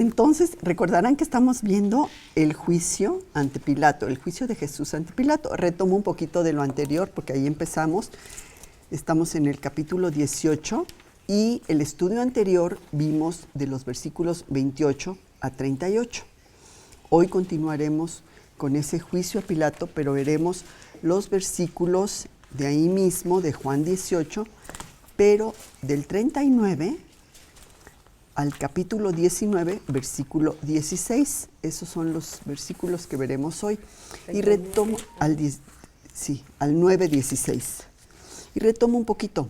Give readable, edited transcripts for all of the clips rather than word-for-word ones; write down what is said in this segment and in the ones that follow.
Entonces, recordarán que estamos viendo el juicio ante Pilato, el juicio de Jesús ante Pilato. Retomo un poquito de lo anterior, porque ahí empezamos. Estamos en el capítulo 18 y el estudio anterior vimos de los versículos 28 a 38. Hoy continuaremos con ese juicio a Pilato, pero veremos los versículos de ahí mismo, de Juan 18, pero del 39 al capítulo 19, versículo 16. Esos son los versículos que veremos hoy. Y retomo al 9:16. Y retomo un poquito.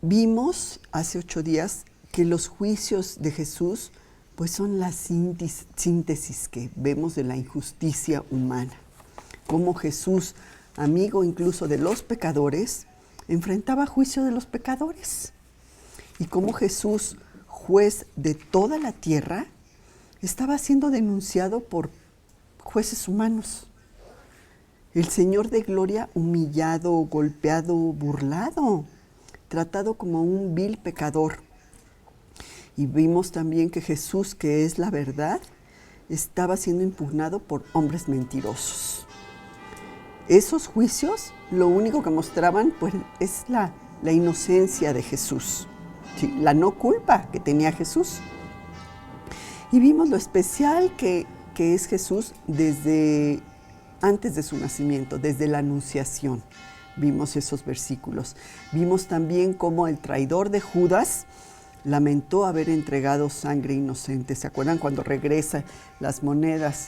Vimos hace 8 días que los juicios de Jesús pues son la síntesis que vemos de la injusticia humana. Cómo Jesús, amigo incluso de los pecadores, enfrentaba juicio de los pecadores. Y cómo Jesús, juez de toda la tierra, estaba siendo denunciado por jueces humanos. El Señor de gloria humillado, golpeado, burlado, tratado como un vil pecador. Y vimos también que Jesús, que es la verdad, estaba siendo impugnado por hombres mentirosos. Esos juicios lo único que mostraban pues, es la inocencia de Jesús. Sí, la no culpa que tenía Jesús. Y vimos lo especial que es Jesús desde antes de su nacimiento, desde la anunciación. Vimos esos versículos. Vimos también cómo el traidor de Judas lamentó haber entregado sangre inocente. ¿Se acuerdan cuando regresa las monedas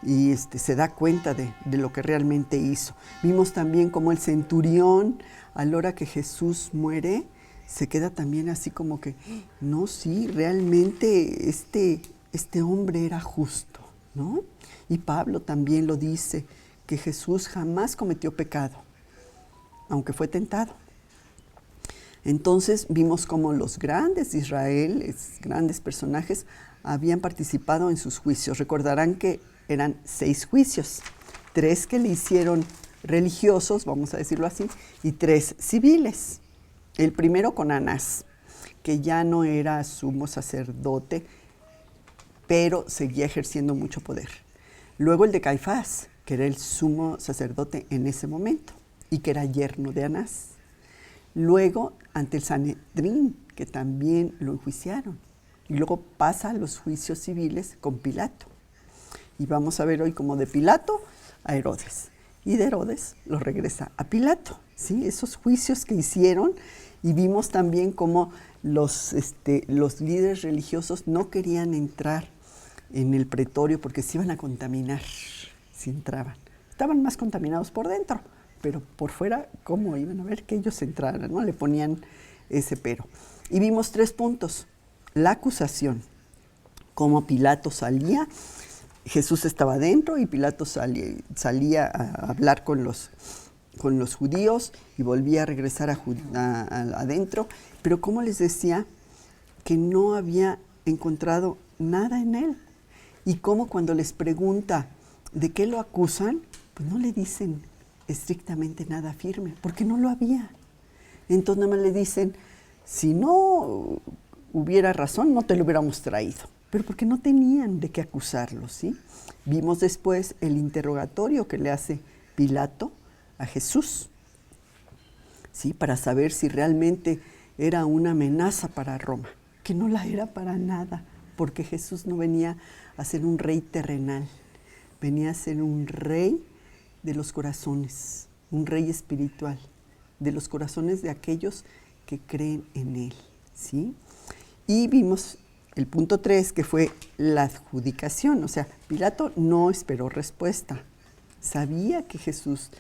y se da cuenta de lo que realmente hizo? Vimos también cómo el centurión, a la hora que Jesús muere, se queda también así como que, no, sí, realmente este hombre era justo, ¿no? Y Pablo también lo dice, que Jesús jamás cometió pecado, aunque fue tentado. Entonces vimos cómo los grandes de Israel, grandes personajes, habían participado en sus juicios. Recordarán que eran 6 juicios, 3 que le hicieron religiosos, vamos a decirlo así, y 3 civiles. El primero con Anás, que ya no era sumo sacerdote, pero seguía ejerciendo mucho poder. Luego el de Caifás, que era el sumo sacerdote en ese momento y que era yerno de Anás. Luego ante el Sanedrín, que también lo enjuiciaron. Y luego pasa a los juicios civiles con Pilato. Y vamos a ver hoy como de Pilato a Herodes. Y de Herodes lo regresa a Pilato. ¿Sí? Esos juicios que hicieron. Y vimos también cómo los líderes religiosos no querían entrar en el pretorio porque se iban a contaminar si entraban. Estaban más contaminados por dentro, pero por fuera, ¿cómo iban a ver que ellos entraran? ¿No? Le ponían ese pero. Y vimos 3 puntos. La acusación, cómo Pilato salía, Jesús estaba dentro y Pilato salía a hablar con los judíos y volvía a regresar adentro, pero como les decía, que no había encontrado nada en él. Y como cuando les pregunta de qué lo acusan, pues no le dicen estrictamente nada firme, porque no lo había. Entonces nada más le dicen, si no hubiera razón, no te lo hubiéramos traído. Pero porque no tenían de qué acusarlo, ¿sí? Vimos después el interrogatorio que le hace Pilato a Jesús, ¿sí? Para saber si realmente era una amenaza para Roma, que no la era para nada, porque Jesús no venía a ser un rey terrenal, venía a ser un rey de los corazones, un rey espiritual, de los corazones de aquellos que creen en él, ¿sí? Y vimos el punto 3, que fue la adjudicación, o sea, Pilato no esperó respuesta, sabía que Jesús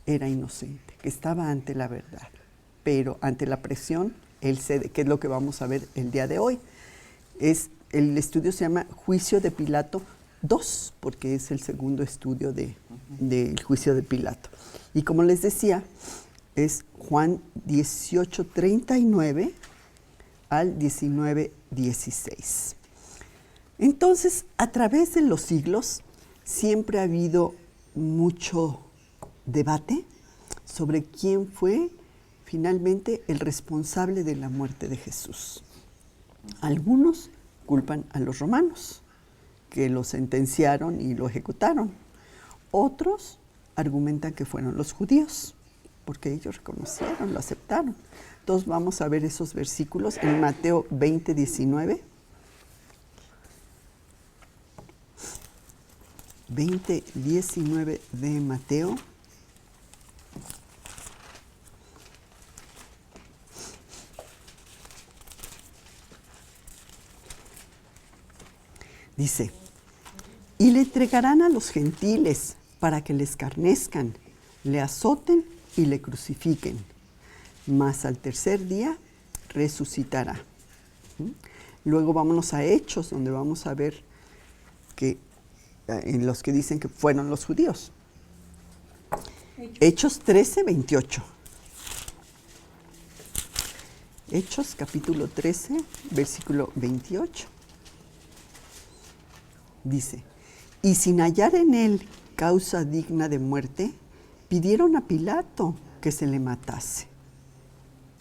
era inocente, que estaba ante la verdad, pero ante la presión, él cede, que es lo que vamos a ver el día de hoy. El estudio se llama Juicio de Pilato 2, porque es el segundo estudio del juicio de Pilato. Y como les decía, es Juan 18:39 al 19:16. Entonces, a través de los siglos, siempre ha habido mucho debate sobre quién fue finalmente el responsable de la muerte de Jesús. Algunos culpan a los romanos, que lo sentenciaron y lo ejecutaron. Otros argumentan que fueron los judíos, porque ellos reconocieron, lo aceptaron. Entonces vamos a ver esos versículos en Mateo 20, 19. 20, 19 de Mateo. Dice, y le entregarán a los gentiles para que le escarnezcan, le azoten y le crucifiquen, mas al tercer día resucitará. Luego vámonos a Hechos, donde vamos a ver que en los que dicen que fueron los judíos. Hechos 13, 28. Hechos capítulo 13, versículo 28. Dice, y sin hallar en él causa digna de muerte, pidieron a Pilato que se le matase.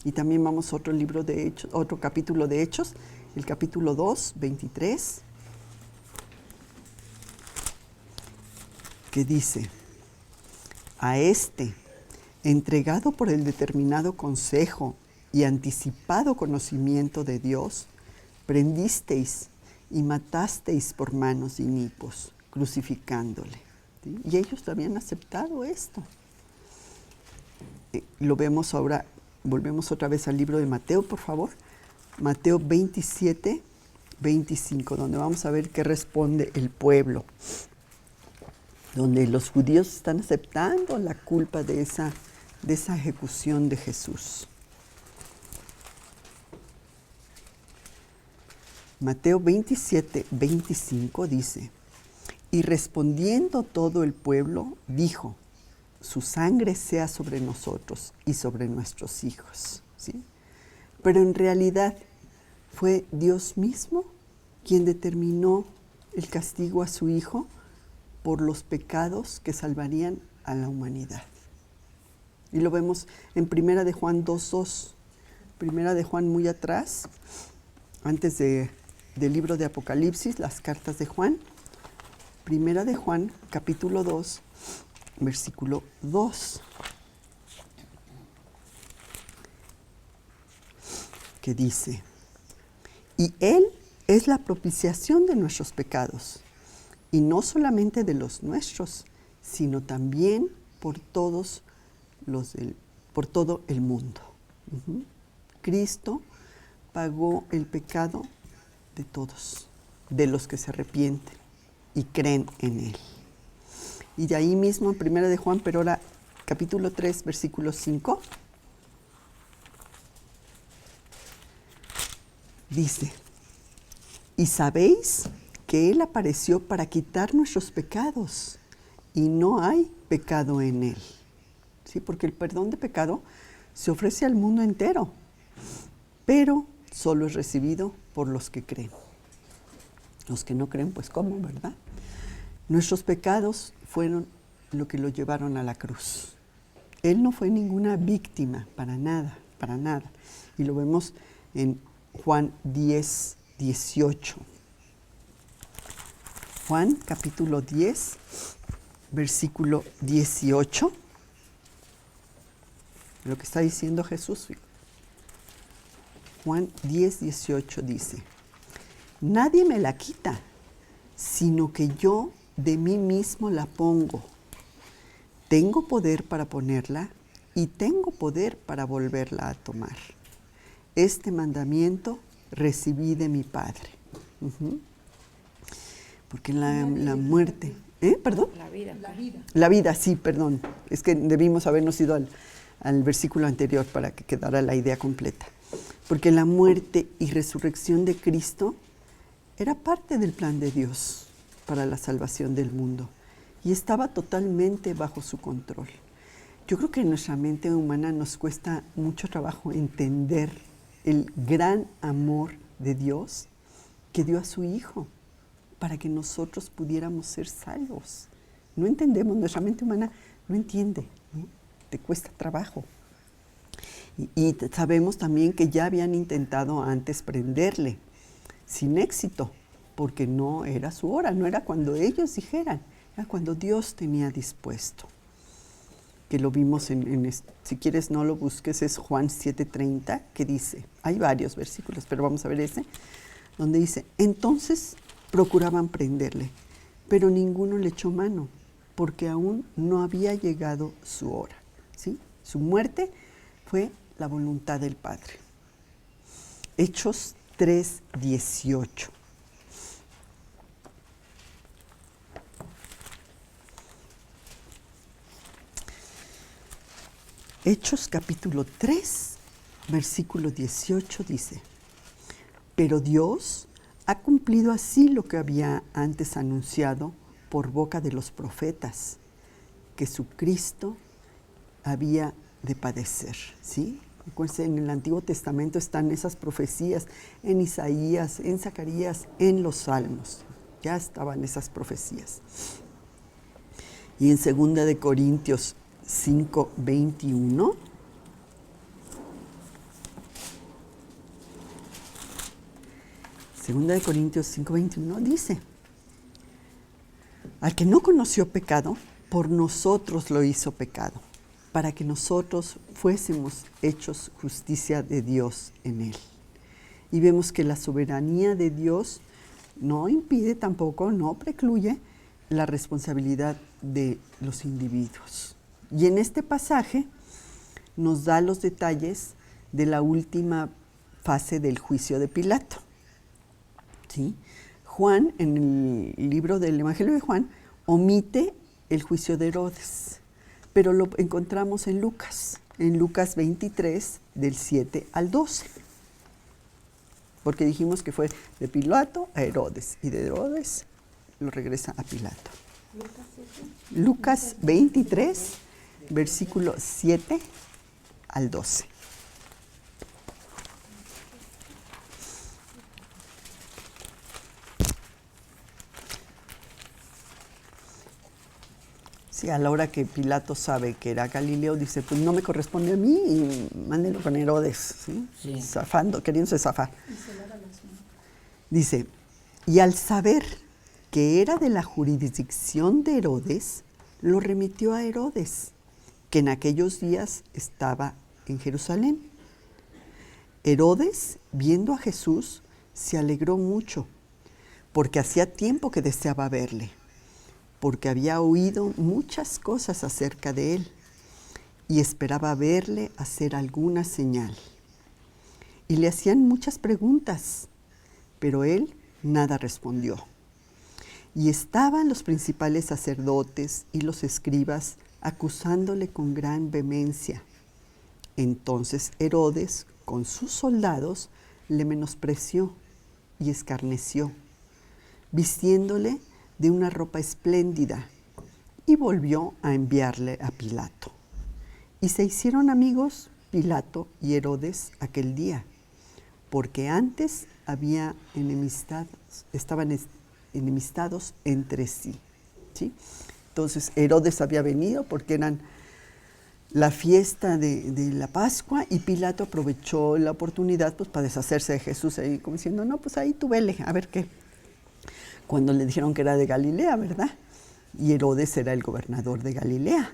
Y también vamos a otro libro de Hechos, otro capítulo de Hechos, el capítulo 2, 23, que dice, a este, entregado por el determinado consejo y anticipado conocimiento de Dios, prendisteis y matasteis por manos de inicuos, crucificándole. ¿Sí? Y ellos habían aceptado esto. Lo vemos ahora, volvemos otra vez al libro de Mateo, por favor. Mateo 27, 25, donde vamos a ver qué responde el pueblo. Donde los judíos están aceptando la culpa de esa ejecución de Jesús. Mateo 27, 25 dice, y respondiendo todo el pueblo, dijo, su sangre sea sobre nosotros y sobre nuestros hijos. ¿Sí? Pero en realidad fue Dios mismo quien determinó el castigo a su Hijo por los pecados que salvarían a la humanidad. Y lo vemos en Primera de Juan 2:2. Primera de Juan muy atrás, antes del libro de Apocalipsis, las cartas de Juan. Primera de Juan, capítulo 2, versículo 2. Que dice, y Él es la propiciación de nuestros pecados, y no solamente de los nuestros, sino también por todos por todo el mundo. Cristo pagó el pecado de todos, de los que se arrepienten y creen en Él. Y de ahí mismo en Primera de Juan, pero ahora capítulo 3, versículo 5, dice, y sabéis que Él apareció para quitar nuestros pecados, y no hay pecado en Él. ¿Sí? Porque el perdón de pecado se ofrece al mundo entero, pero solo es recibido por los que creen. Los que no creen, pues ¿cómo, verdad? Nuestros pecados fueron lo que lo llevaron a la cruz. Él no fue ninguna víctima, para nada, para nada. Y lo vemos en Juan 10, 18. Juan capítulo 10, versículo 18. Lo que está diciendo Jesús. Juan 10, 18 dice, nadie me la quita, sino que yo de mí mismo la pongo. Tengo poder para ponerla y tengo poder para volverla a tomar. Este mandamiento recibí de mi Padre. Porque la muerte... ¿Perdón? La vida, sí, perdón. Es que debimos habernos ido al versículo anterior para que quedara la idea completa. Porque la muerte y resurrección de Cristo era parte del plan de Dios para la salvación del mundo y estaba totalmente bajo su control. Yo creo que en nuestra mente humana nos cuesta mucho trabajo entender el gran amor de Dios que dio a su Hijo para que nosotros pudiéramos ser salvos. No entendemos, nuestra mente humana no entiende, ¿no? Te cuesta trabajo. Y sabemos también que ya habían intentado antes prenderle, sin éxito, porque no era su hora, no era cuando ellos dijeran, era cuando Dios tenía dispuesto. Que lo vimos si quieres no lo busques, es Juan 7:30, que dice, hay varios versículos, pero vamos a ver ese, donde dice, entonces procuraban prenderle, pero ninguno le echó mano, porque aún no había llegado su hora, ¿sí? Su muerte fue la voluntad del Padre. Hechos 3:18. Hechos capítulo 3, versículo 18 dice, pero Dios ha cumplido así lo que había antes anunciado por boca de los profetas, que su Cristo había de padecer, ¿sí? En el Antiguo Testamento están esas profecías, en Isaías, en Zacarías, en los Salmos, ya estaban esas profecías. Y en 2 de Corintios 5:21, Segunda de Corintios 5:21 dice, al que no conoció pecado, por nosotros lo hizo pecado, para que nosotros fuésemos hechos justicia de Dios en él. Y vemos que la soberanía de Dios no impide tampoco, no precluye la responsabilidad de los individuos. Y en este pasaje nos da los detalles de la última fase del juicio de Pilato. ¿Sí? Juan, en el libro del Evangelio de Juan, omite el juicio de Herodes, pero lo encontramos en Lucas 23, del 7 al 12. Porque dijimos que fue de Pilato a Herodes, y de Herodes lo regresa a Pilato. Lucas 23, versículo 7 al 12. Sí, a la hora que Pilato sabe que era Galileo, dice, pues no me corresponde a mí y mándenlo con Herodes, ¿sí? Sí. Zafando, queriéndose zafar. Dice, y al saber que era de la jurisdicción de Herodes, lo remitió a Herodes, que en aquellos días estaba en Jerusalén. Herodes, viendo a Jesús, se alegró mucho, porque hacía tiempo que deseaba verle, porque había oído muchas cosas acerca de él y esperaba verle hacer alguna señal. Y le hacían muchas preguntas, pero él nada respondió. Y estaban los principales sacerdotes y los escribas acusándole con gran vehemencia. Entonces Herodes, con sus soldados, le menospreció y escarneció, vistiéndole de una ropa espléndida, y volvió a enviarle a Pilato. Y se hicieron amigos Pilato y Herodes aquel día, porque antes estaban enemistados entre sí, ¿sí? Entonces Herodes había venido porque eran la fiesta de la Pascua, y Pilato aprovechó la oportunidad pues para deshacerse de Jesús, ahí como diciendo, no, pues ahí tú vele, a ver qué. Cuando le dijeron que era de Galilea, ¿verdad? Y Herodes era el gobernador de Galilea.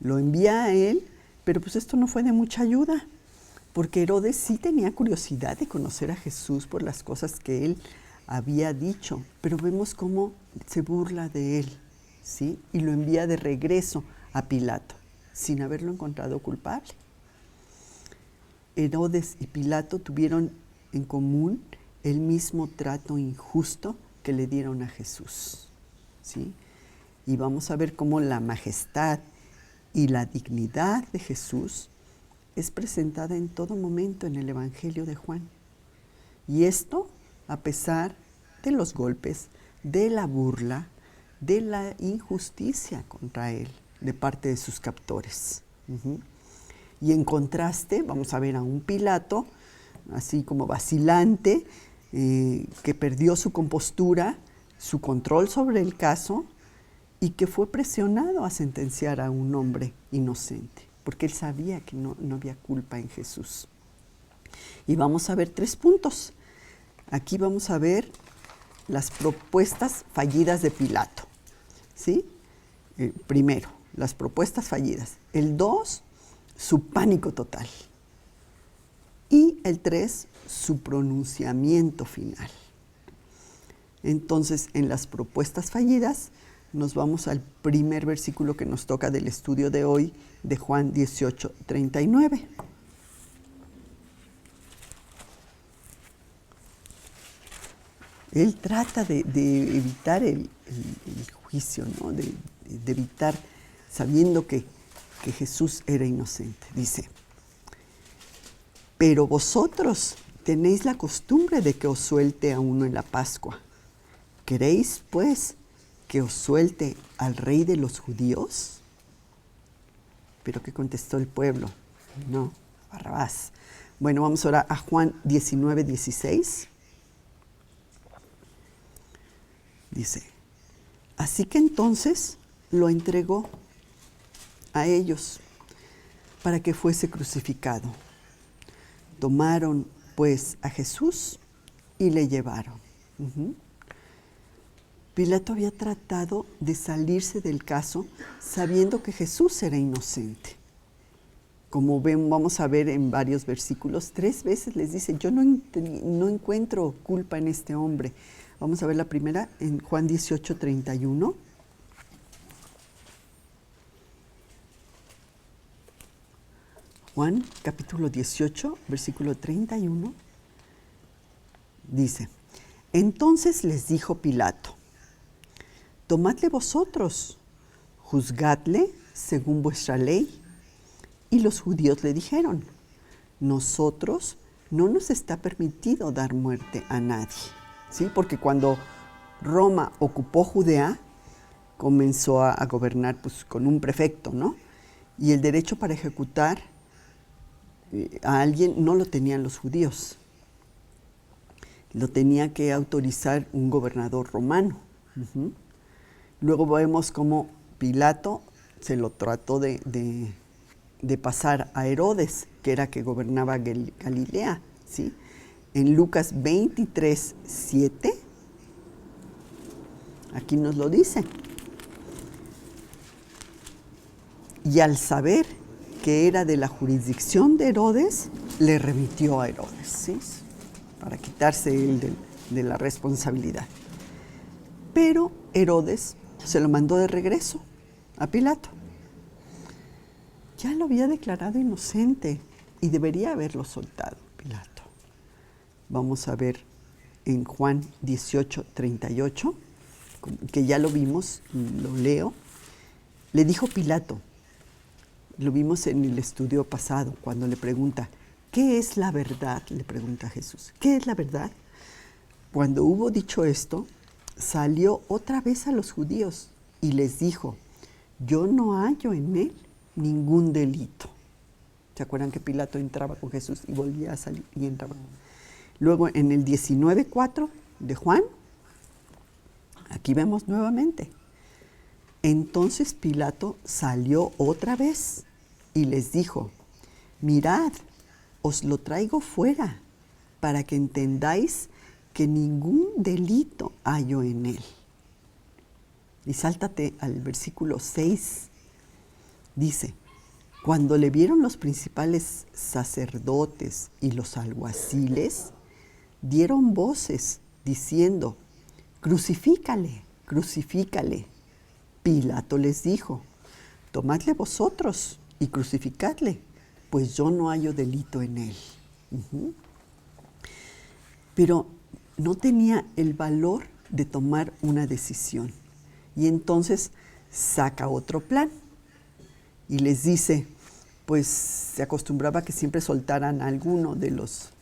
Lo envía a él, pero pues esto no fue de mucha ayuda, porque Herodes sí tenía curiosidad de conocer a Jesús por las cosas que él había dicho, pero vemos cómo se burla de él, ¿sí? Y lo envía de regreso a Pilato, sin haberlo encontrado culpable. Herodes y Pilato tuvieron en común el mismo trato injusto que le dieron a Jesús, ¿sí? Y vamos a ver cómo la majestad y la dignidad de Jesús es presentada en todo momento en el Evangelio de Juan. Y esto a pesar de los golpes, de la burla, de la injusticia contra él de parte de sus captores. Y en contraste, vamos a ver a un Pilato, así como vacilante, que perdió su compostura, su control sobre el caso, y que fue presionado a sentenciar a un hombre inocente, porque él sabía que no había culpa en Jesús. Y vamos a ver 3 puntos. Aquí vamos a ver las propuestas fallidas de Pilato, ¿sí? Primero, las propuestas fallidas. El 2, su pánico total. Y el 3, su pronunciamiento final. Entonces, en las propuestas fallidas, nos vamos al primer versículo que nos toca del estudio de hoy, de Juan 18:39. Él trata de evitar el juicio, ¿no? de evitar, sabiendo que Jesús era inocente. Dice, pero vosotros tenéis la costumbre de que os suelte a uno en la Pascua. ¿Queréis, pues, que os suelte al rey de los judíos? Pero ¿qué contestó el pueblo? No, Barrabás. Bueno, vamos ahora a Juan 19:16. Dice, así que entonces lo entregó a ellos para que fuese crucificado. Tomaron pues a Jesús y le llevaron. Pilato había tratado de salirse del caso sabiendo que Jesús era inocente. Como vamos a ver en varios versículos, 3 veces les dice, yo no encuentro culpa en este hombre. Vamos a ver la primera en Juan 18:31. Juan capítulo 18, versículo 31, dice, entonces les dijo Pilato, tomadle vosotros, juzgadle según vuestra ley. Y los judíos le dijeron, nosotros no nos está permitido dar muerte a nadie. ¿Sí? Porque cuando Roma ocupó Judea, comenzó a gobernar pues, con un prefecto, ¿no? Y el derecho para ejecutar a alguien no lo tenían los judíos. Lo tenía que autorizar un gobernador romano. Luego vemos cómo Pilato se lo trató de pasar a Herodes, que era que gobernaba Galilea, ¿sí? En Lucas 23:7, aquí nos lo dice. Y al saber que era de la jurisdicción de Herodes, le remitió a Herodes, ¿sí? Para quitarse él de la responsabilidad. Pero Herodes se lo mandó de regreso a Pilato. Ya lo había declarado inocente y debería haberlo soltado Pilato. Vamos a ver en Juan 18:38, que ya lo vimos, lo leo. Le dijo Pilato, lo vimos en el estudio pasado, cuando le pregunta, ¿qué es la verdad? Le pregunta a Jesús, ¿qué es la verdad? Cuando hubo dicho esto, salió otra vez a los judíos y les dijo, yo no hallo en él ningún delito. ¿Se acuerdan que Pilato entraba con Jesús y volvía a salir y entraba? Luego en el 19:4 de Juan, aquí vemos nuevamente. Entonces Pilato salió otra vez y les dijo, mirad, os lo traigo fuera para que entendáis que ningún delito hallo en él. Y sáltate al versículo 6. Dice, cuando le vieron los principales sacerdotes y los alguaciles, dieron voces diciendo, crucifícale, crucifícale. Pilato les dijo, tomadle vosotros y crucificadle, pues yo no hallo delito en él. Pero no tenía el valor de tomar una decisión. Y entonces saca otro plan. Y les dice, pues se acostumbraba que siempre soltaran a alguno de los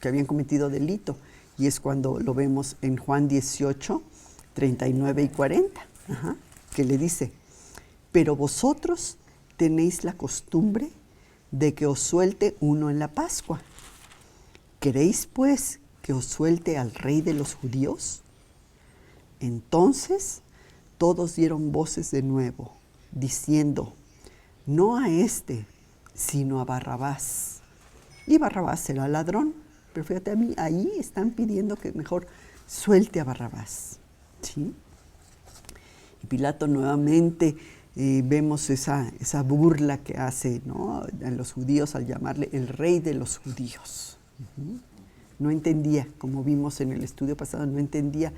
que habían cometido delito. Y es cuando lo vemos en Juan 18:39 y 40, que le dice, pero vosotros tenéis la costumbre de que os suelte uno en la Pascua. ¿Queréis pues que os suelte al rey de los judíos? Entonces todos dieron voces de nuevo, diciendo, no a este, sino a Barrabás. Y Barrabás era ladrón, Pero fíjate, ahí están pidiendo que mejor suelte a Barrabás, ¿sí? Y Pilato nuevamente vemos esa burla que hace, ¿no?, a los judíos al llamarle el rey de los judíos. No entendía, como vimos en el estudio pasado, no entendía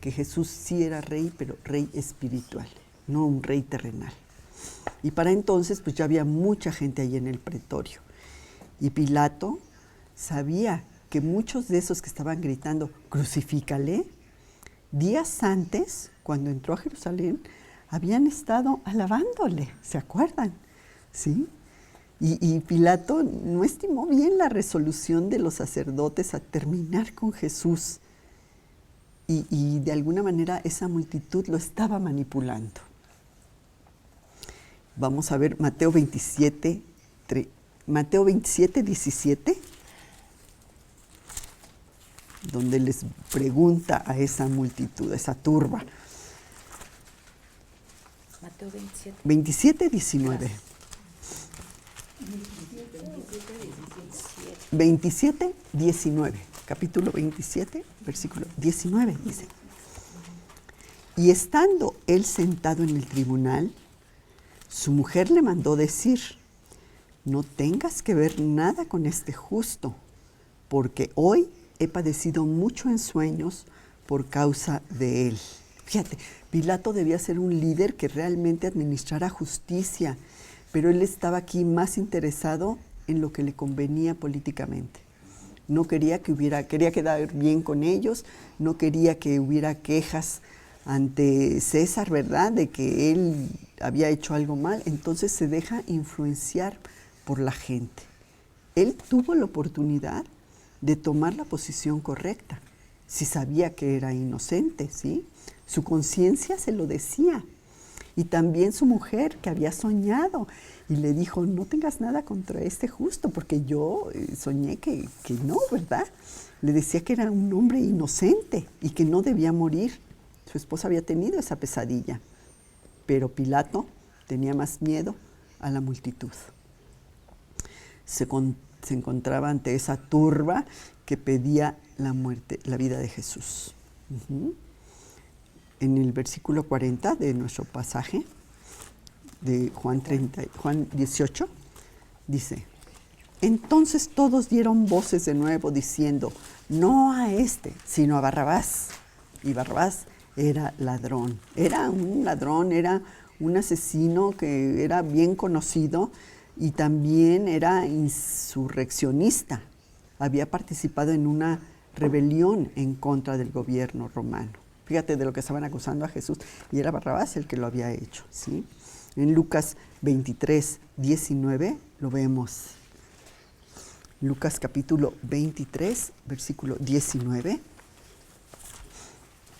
que Jesús sí era rey, pero rey espiritual, no un rey terrenal. Y para entonces pues ya había mucha gente ahí en el pretorio. Y Pilato sabía que muchos de esos que estaban gritando, crucifícale, días antes, cuando entró a Jerusalén, habían estado alabándole, ¿se acuerdan? ¿Sí? Y Pilato no estimó bien la resolución de los sacerdotes a terminar con Jesús. Y de alguna manera esa multitud lo estaba manipulando. Vamos a ver Mateo 27, 17, donde les pregunta a esa multitud, a esa turba. Mateo 27. 27, 19. 27, 19. Capítulo 27, versículo 19, dice. Y estando él sentado en el tribunal, su mujer le mandó decir, no tengas que ver nada con este justo, porque hoy he padecido mucho en sueños por causa de él. Fíjate, Pilato debía ser un líder que realmente administrara justicia, pero él estaba aquí más interesado en lo que le convenía políticamente. No quería quería quedar bien con ellos, no quería que hubiera quejas ante César, ¿verdad?, de que él había hecho algo mal, entonces se deja influenciar por la gente. Él tuvo la oportunidad de tomar la posición correcta, si sabía que era inocente, ¿sí? Su conciencia se lo decía. Y también su mujer, que había soñado, y le dijo, no tengas nada contra este justo, porque yo soñé que no, ¿verdad? Le decía que era un hombre inocente y que no debía morir. Su esposa había tenido esa pesadilla, pero Pilato tenía más miedo a la multitud. Se encontraba ante esa turba que pedía la muerte, la vida de Jesús. En el versículo 40 de nuestro pasaje, de Juan 18, dice, entonces todos dieron voces de nuevo diciendo, no a este, sino a Barrabás. Y Barrabás era ladrón, era un asesino que era bien conocido y también era insurreccionista. Había participado en una rebelión en contra del gobierno romano. Fíjate de lo que estaban acusando a Jesús, y era Barrabás el que lo había hecho, ¿sí? En Lucas 23, 19 lo vemos. Lucas capítulo 23, versículo 19.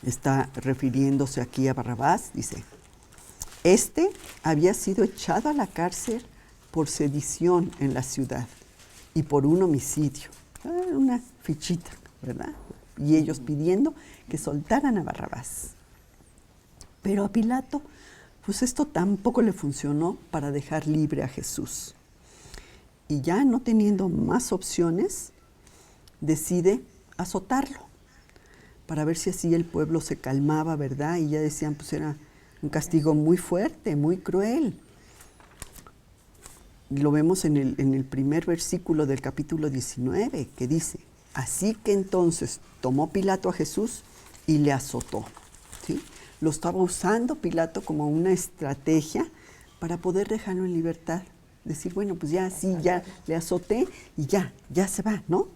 Está refiriéndose aquí a Barrabás, dice, este había sido echado a la cárcel por sedición en la ciudad y por un homicidio. Una fichita, ¿verdad? Y ellos pidiendo que soltaran a Barrabás. Pero a Pilato, pues esto tampoco le funcionó para dejar libre a Jesús. Y ya no teniendo más opciones, decide azotarlo, para ver si así el pueblo se calmaba, ¿verdad? Y ya decían, pues era un castigo muy fuerte, muy cruel. Lo vemos en el primer versículo del capítulo 19, que dice, así que entonces tomó Pilato a Jesús y le azotó, ¿sí? Lo estaba usando Pilato como una estrategia para poder dejarlo en libertad. Decir, bueno, pues ya sí, ya le azoté y ya se va, ¿no?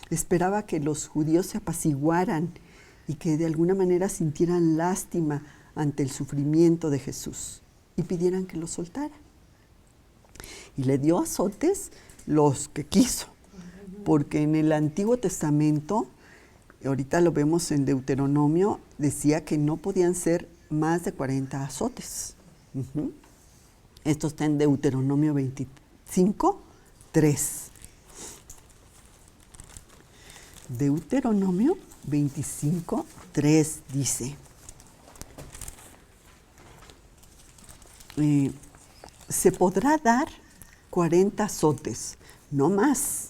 Esperaba que los judíos se apaciguaran y que de alguna manera sintieran lástima ante el sufrimiento de Jesús y pidieran que lo soltara. Y le dio azotes los que quiso, porque en el Antiguo Testamento, ahorita lo vemos en Deuteronomio, decía que no podían ser más de 40 azotes. Esto está en Deuteronomio 25, 3. Deuteronomio 25, 3 dice, se podrá dar 40 azotes, no más,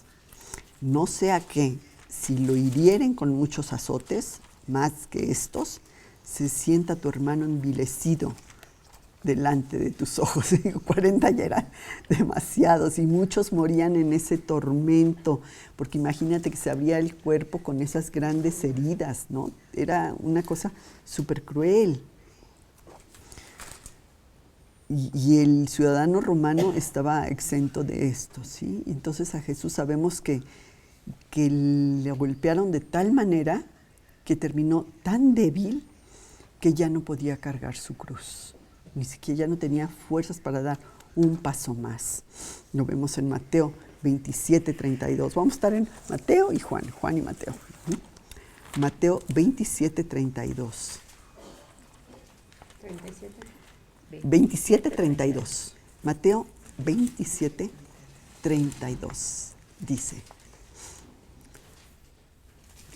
no sea que si lo hirieren con muchos azotes, más que estos, se sienta tu hermano envilecido delante de tus ojos. 40 ya eran demasiados y muchos morían en ese tormento, porque imagínate que se abría el cuerpo con esas grandes heridas, ¿no? Era una cosa súper cruel. Y el ciudadano romano estaba exento de esto, ¿sí? Entonces a Jesús sabemos que le golpearon de tal manera que terminó tan débil que ya no podía cargar su cruz. Ni siquiera ya no tenía fuerzas para dar un paso más. Lo vemos en Mateo 27, 32. Vamos a estar en Mateo y Juan, Juan y Mateo. Mateo 27, 32. 27, 32. Mateo 27, 32. Dice: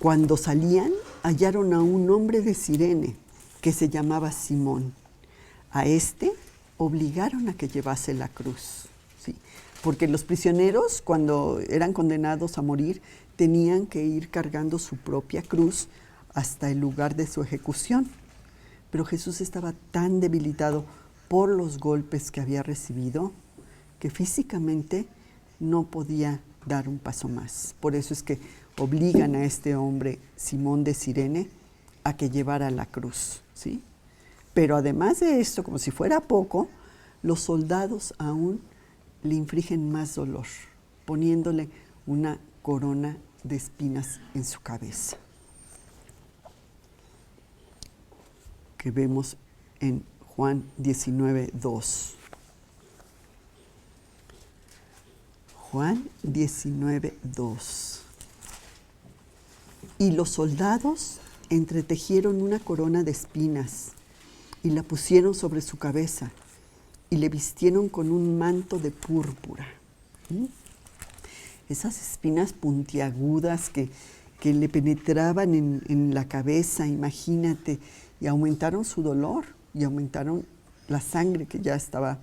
cuando salían, hallaron a un hombre de Cirene que se llamaba Simón. A este obligaron a que llevase la cruz, ¿sí? Porque los prisioneros, cuando eran condenados a morir, tenían que ir cargando su propia cruz hasta el lugar de su ejecución. Pero Jesús estaba tan debilitado por los golpes que había recibido que físicamente no podía dar un paso más. Por eso es que obligan a este hombre, Simón de Cirene, a que llevara la cruz, ¿sí? Pero además de esto, como si fuera poco, los soldados aún le infligen más dolor, poniéndole una corona de espinas en su cabeza, que vemos en Juan 19, 2. Juan 19, 2. Y los soldados entretejieron una corona de espinas y la pusieron sobre su cabeza y le vistieron con un manto de púrpura. Esas espinas puntiagudas que le penetraban en la cabeza, imagínate, y aumentaron su dolor y aumentaron la sangre que ya estaba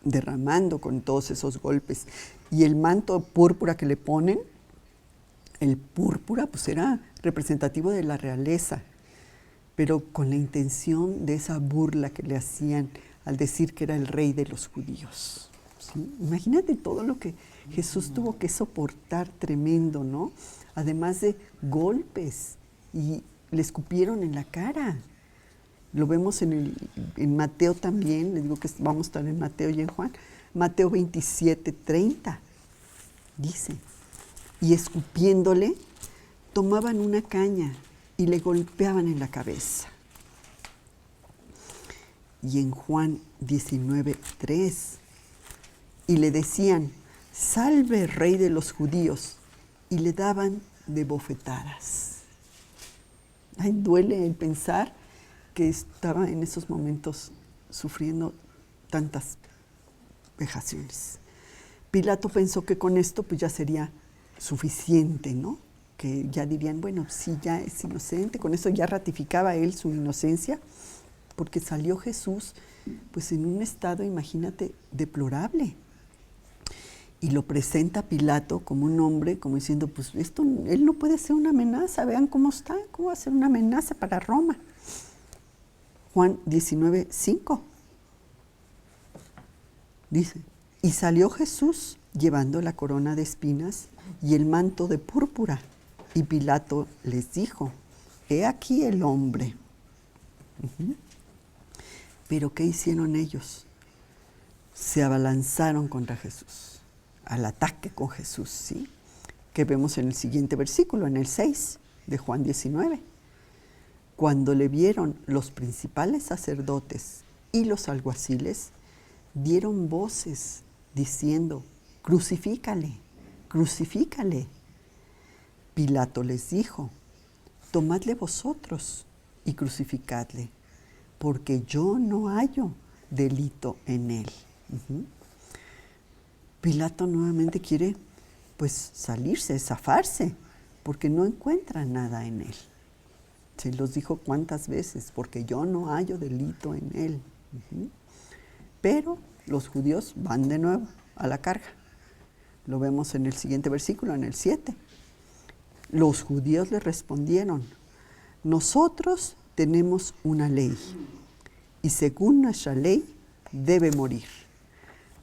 derramando con todos esos golpes. Y el manto púrpura que le ponen, el púrpura pues era representativo de la realeza, pero con la intención de esa burla que le hacían al decir que era el rey de los judíos, ¿sí? Imagínate todo lo que Jesús tuvo que soportar tremendo, ¿no? Además de golpes, y le escupieron en la cara. Lo vemos en Mateo también, les digo que vamos a estar en Mateo y en Juan. Mateo 27, 30, dice: y escupiéndole, tomaban una caña y le golpeaban en la cabeza. Y en Juan 19, 3, y le decían: salve, rey de los judíos, y le daban de bofetadas. Ay, duele el pensar que estaba en esos momentos sufriendo tantas vejaciones. Pilato pensó que con esto pues ya sería suficiente, ¿no? Que ya dirían, bueno, sí, ya es inocente, con eso ya ratificaba él su inocencia, porque salió Jesús pues en un estado, imagínate, deplorable. Y lo presenta Pilato como un hombre, como diciendo, pues esto, él no puede ser una amenaza, vean cómo está, cómo va a ser una amenaza para Roma. Juan 19, 5. Dice: y salió Jesús llevando la corona de espinas y el manto de púrpura. Y Pilato les dijo: he aquí el hombre. Pero ¿qué hicieron ellos? Se abalanzaron contra Jesús, al ataque con Jesús, ¿sí? Que vemos en el siguiente versículo, en el 6 de Juan 19. Cuando le vieron los principales sacerdotes y los alguaciles, dieron voces diciendo: crucifícale, crucifícale. Pilato les dijo: tomadle vosotros y crucificadle, porque yo no hallo delito en él. Pilato nuevamente quiere pues salirse, zafarse, porque no encuentra nada en él. Se los dijo cuántas veces: porque yo no hallo delito en él. Pero los judíos van de nuevo a la carga. Lo vemos en el siguiente versículo, en el 7. Los judíos le respondieron: nosotros tenemos una ley, y según nuestra ley debe morir,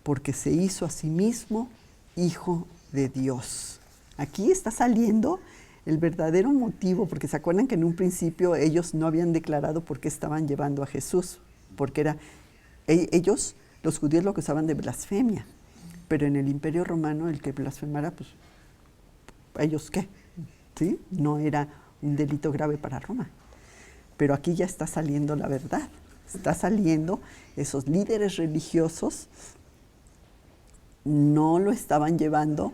porque se hizo a sí mismo hijo de Dios. Aquí está saliendo el verdadero motivo, porque se acuerdan que en un principio ellos no habían declarado por qué estaban llevando a Jesús, porque ellos, los judíos, lo acusaban de blasfemia, pero en el Imperio Romano el que blasfemara, pues, ¿ellos qué? ¿Sí? No era un delito grave para Roma. Pero aquí ya está saliendo la verdad, está saliendo, esos líderes religiosos no lo estaban llevando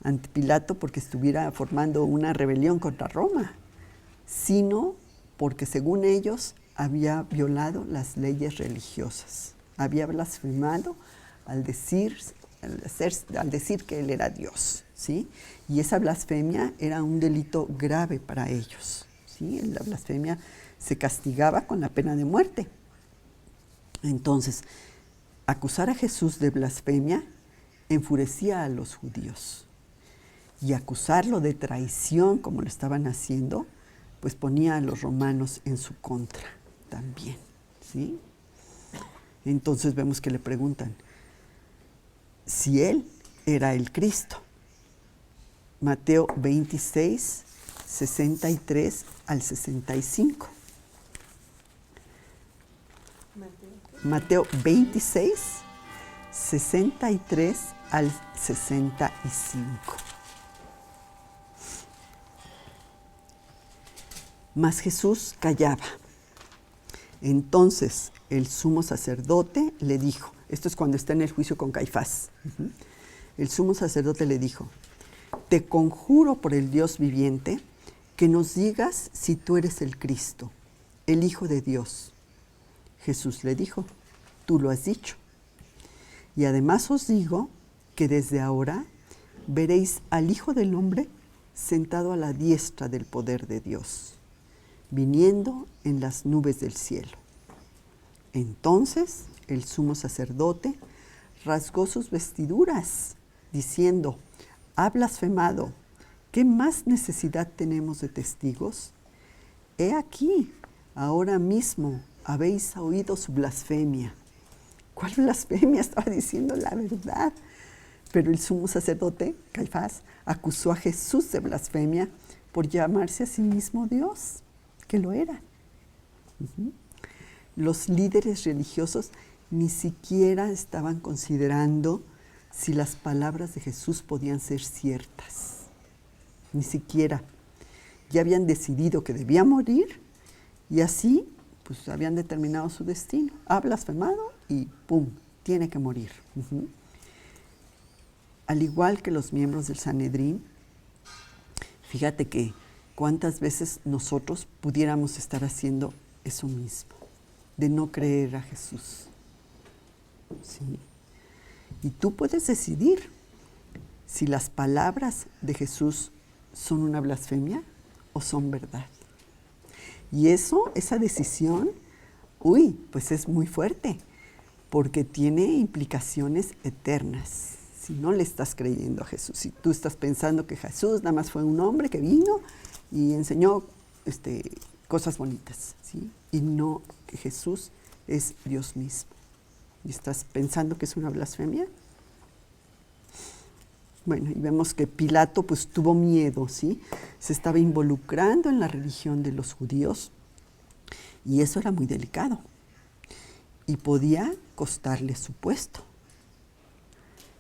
ante Pilato porque estuviera formando una rebelión contra Roma, sino porque según ellos había violado las leyes religiosas, había blasfemado al decir que él era Dios, ¿sí? Y esa blasfemia era un delito grave para ellos, ¿sí? La blasfemia se castigaba con la pena de muerte. Entonces, acusar a Jesús de blasfemia enfurecía a los judíos, y acusarlo de traición, como lo estaban haciendo, pues ponía a los romanos en su contra también, ¿sí? Entonces vemos que le preguntan si él era el Cristo. Mateo 26, 63 al 65. Mateo 26, 63 al 65. Mas Jesús callaba. Entonces el sumo sacerdote le dijo, esto es cuando está en el juicio con Caifás, el sumo sacerdote le dijo: te conjuro por el Dios viviente que nos digas si tú eres el Cristo, el Hijo de Dios. Jesús le dijo: tú lo has dicho. Y además os digo que desde ahora veréis al Hijo del Hombre sentado a la diestra del poder de Dios, viniendo en las nubes del cielo. Entonces el sumo sacerdote rasgó sus vestiduras, diciendo: ha blasfemado, ¿qué más necesidad tenemos de testigos? He aquí, ahora mismo habéis oído su blasfemia. ¿Cuál blasfemia? Estaba diciendo la verdad. Pero el sumo sacerdote, Caifás, acusó a Jesús de blasfemia por llamarse a sí mismo Dios, que lo era. Los líderes religiosos ni siquiera estaban considerando si las palabras de Jesús podían ser ciertas. Ni siquiera. Ya habían decidido que debía morir y así pues habían determinado su destino. Ha blasfemado y ¡pum!, tiene que morir. Al igual que los miembros del Sanedrín, fíjate que cuántas veces nosotros pudiéramos estar haciendo eso mismo, de no creer a Jesús. ¿Sí? Y tú puedes decidir si las palabras de Jesús son una blasfemia o son verdad. Y esa decisión, pues es muy fuerte, porque tiene implicaciones eternas. Si no le estás creyendo a Jesús, si tú estás pensando que Jesús nada más fue un hombre que vino y enseñó cosas bonitas, ¿sí? Y no que Jesús es Dios mismo. ¿Y estás pensando que es una blasfemia? Bueno, y vemos que Pilato pues tuvo miedo, ¿sí? Se estaba involucrando en la religión de los judíos y eso era muy delicado y podía costarle su puesto.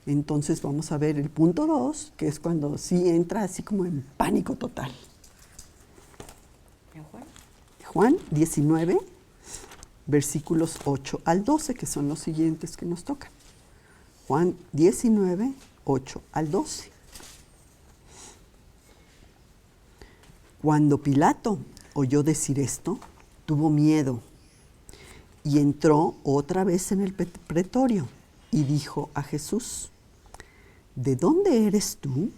Entonces vamos a ver el punto 2, que es cuando sí entra así como en pánico total. Juan 19, versículos 8 al 12, que son los siguientes que nos tocan. Juan 19, 8 al 12. Cuando Pilato oyó decir esto, tuvo miedo y entró otra vez en el pretorio y dijo a Jesús: ¿de dónde eres tú?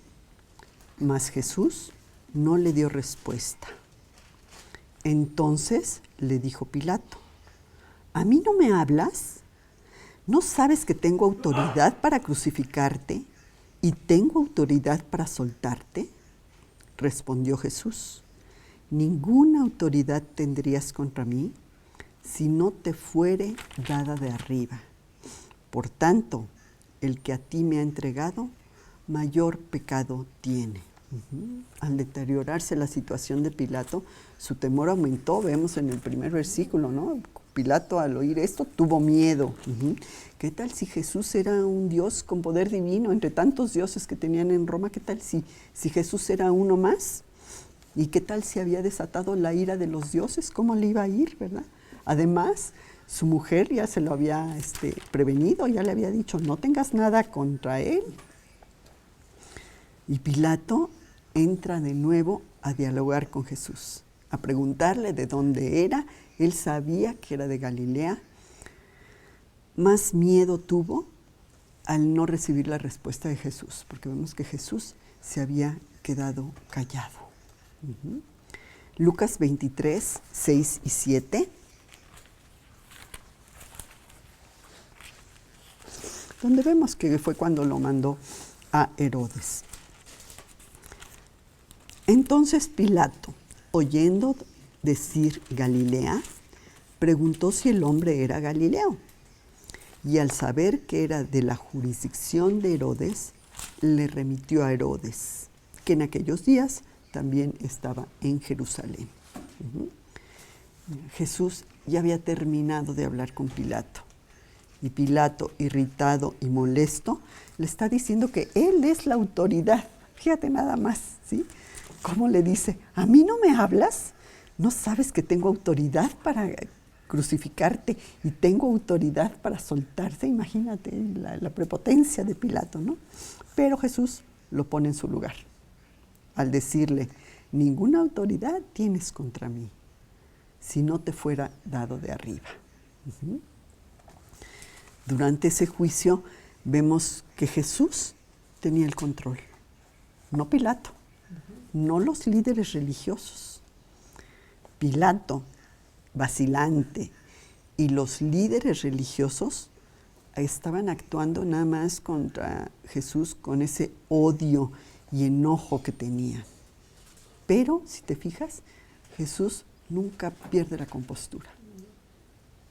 Mas Jesús no le dio respuesta. Entonces le dijo Pilato: ¿a mí no me hablas? ¿No sabes que tengo autoridad para crucificarte y tengo autoridad para soltarte? respondió Jesús, ninguna autoridad tendrías contra mí si no te fuere dada de arriba. Por tanto, el que a ti me ha entregado, mayor pecado tiene. Al deteriorarse la situación de Pilato, su temor aumentó, vemos en el primer versículo, ¿no? Pilato al oír esto tuvo miedo. ¿Qué tal si Jesús era un Dios con poder divino entre tantos dioses que tenían en Roma? ¿Qué tal si Jesús era uno más? ¿Y qué tal si había desatado la ira de los dioses? ¿Cómo le iba a ir, verdad? Además, su mujer ya se lo había prevenido, ya le había dicho, no tengas nada contra él. Y Pilato entra de nuevo a dialogar con Jesús, a preguntarle de dónde era. Él sabía que era de Galilea. Más miedo tuvo al no recibir la respuesta de Jesús, porque vemos que Jesús se había quedado callado. Lucas 23, 6 y 7. Donde vemos que fue cuando lo mandó a Herodes. Entonces Pilato, oyendo decir Galilea, preguntó si el hombre era Galileo. Y al saber que era de la jurisdicción de Herodes, le remitió a Herodes, que en aquellos días también estaba en Jerusalén. Jesús ya había terminado de hablar con Pilato. Y Pilato, irritado y molesto, le está diciendo que él es la autoridad. Fíjate nada más, ¿sí? ¿Cómo le dice? ¿A mí no me hablas? ¿No sabes que tengo autoridad para crucificarte y tengo autoridad para soltarte? Imagínate la prepotencia de Pilato, ¿no? Pero Jesús lo pone en su lugar al decirle, ninguna autoridad tienes contra mí si no te fuera dado de arriba. Durante ese juicio vemos que Jesús tenía el control, no Pilato, no los líderes religiosos. Pilato, vacilante, y los líderes religiosos estaban actuando nada más contra Jesús con ese odio y enojo que tenían. Pero, si te fijas, Jesús nunca pierde la compostura.